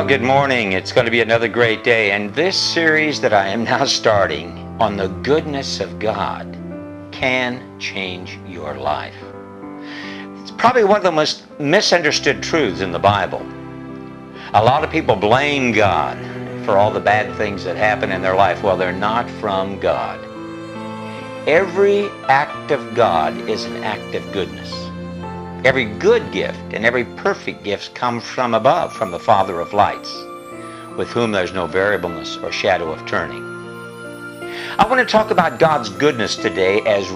Well, good morning. It's going to be another great day. And this series that I am now starting on the goodness of God can change your life. It's probably one of the most misunderstood truths in the Bible. A lot of people blame God for all the bad things that happen in their life. Well, they're not from God. Every act of God is an act of goodness. Every good gift and every perfect gift comes from above, from the Father of lights, with whom there's no variableness or shadow of turning. I want to talk about God's goodness today as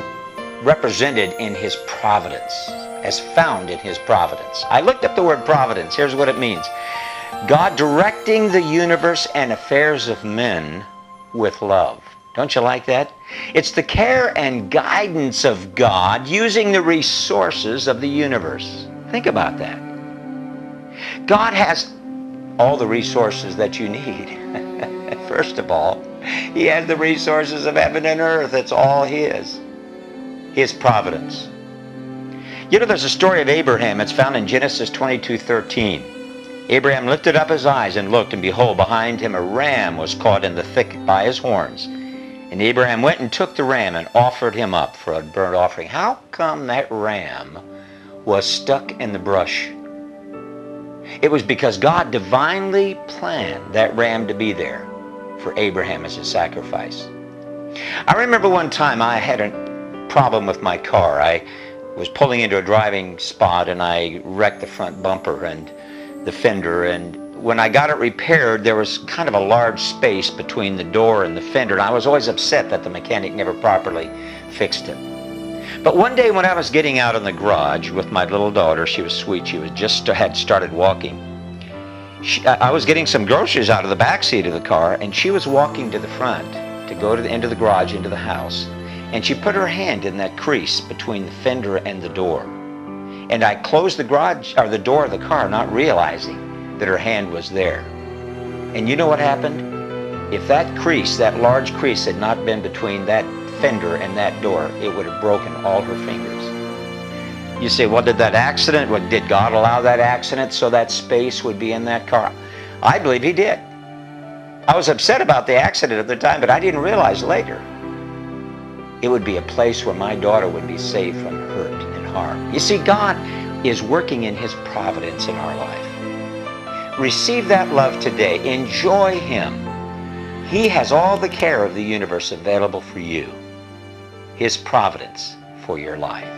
represented in His providence, as found in His providence. I looked up the word providence. Here's what it means. God directing the universe and affairs of men with love. Don't you like that? It's the care and guidance of God using the resources of the universe. Think about that. God has all the resources that you need. First of all, He has the resources of heaven and earth. It's all His providence. You know, there's a story of Abraham. It's found in Genesis 22:13. Abraham lifted up his eyes and looked, and behold, behind him a ram was caught in the thicket by his horns. And Abraham went and took the ram and offered him up for a burnt offering. How come that ram was stuck in the brush? It was because God divinely planned that ram to be there for Abraham as a sacrifice. I remember one time I had a problem with my car. I was pulling into a driving spot and I wrecked the front bumper and the fender, and when I got it repaired, there was kind of a large space between the door and the fender, and I was always upset that the mechanic never properly fixed it. But one day when I was getting out in the garage with my little daughter, she was sweet, she was had started walking. I was getting some groceries out of the back seat of the car, and she was walking to the front to go to the end of the garage into the house, and she put her hand in that crease between the fender and the door. And I closed the door of the car, not realizing that her hand was there. And you know what happened? If that crease, that large crease, had not been between that fender and that door, it would have broken all her fingers. You say, well, did God allow that accident so that space would be in that car? I believe He did. I was upset about the accident at the time, but I didn't realize later it would be a place where my daughter would be saved from hurt and harm. You see, God is working in His providence in our life. Receive that love today. Enjoy Him. He has all the care of the universe available for you. His providence for your life.